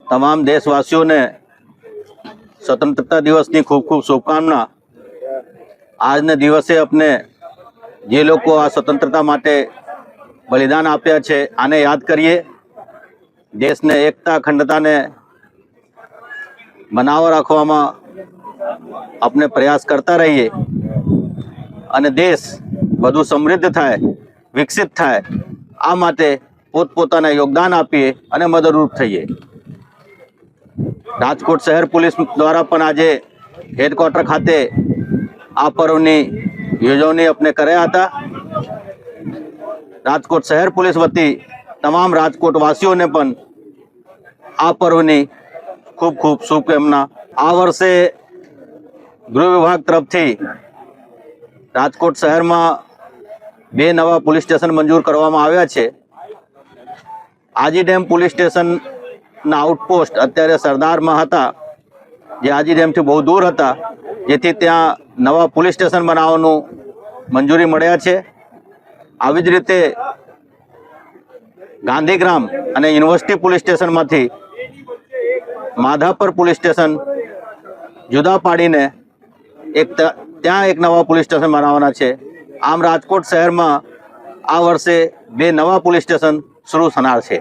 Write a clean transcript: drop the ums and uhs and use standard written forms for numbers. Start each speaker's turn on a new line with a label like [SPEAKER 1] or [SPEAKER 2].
[SPEAKER 1] તમામ દેશવાસીઓને સ્વતંत्रता दिवस की खूब खूब शुभकामना। आज ने दिवसे अपने जे लोग आ स्वतंत्रता माटे बलिदान आप्या छे आने याद करिए। देश ने एकता अखंडता ने बनाव राखवामां अपने प्रयास करता रहिए अने देश વધુ સમૃદ્ધ થાય, વિકસિત થાય, આ માટે પોતપોતાના યોગદાન આપીએ અને મદદરૂપ થઈએ। રાજકોટ શહેર પોલીસ દ્વારા પણ આજે હેડક્વાર્ટર ખાતે આ પર્વની યોજવણી આપણે કર્યા હતા। રાજકોટ શહેર પોલીસ વતી તમામ રાજકોટ વાસીઓને પણ આ પર્વની ખૂબ ખૂબ શુભકામના। આ વર્ષે ગૃહ વિભાગ તરફથી રાજકોટ શહેરમાં 2 નવા પોલીસ સ્ટેશન મંજૂર કરવામાં આવ્યા છે। આજી ડેમ પોલીસ સ્ટેશનના આઉટપોસ્ટ અત્યારે સરદારમાં હતા, જે આજી ડેમથી બહુ દૂર હતા, જેથી ત્યાં નવા પોલીસ સ્ટેશન બનાવવાનું મંજૂરી મળ્યા છે। આવી જ રીતે ગાંધીગ્રામ અને યુનિવર્સિટી પોલીસ સ્ટેશનમાંથી માધાપર પોલીસ સ્ટેશન જુદા પાડીને ત્યાં એક નવા પોલીસ સ્ટેશન બનાવવાના છે। આમ રાજકોટ શહેરમાં આ વર્ષે 2 નવા પોલીસ સ્ટેશન શરૂ થનાર છે।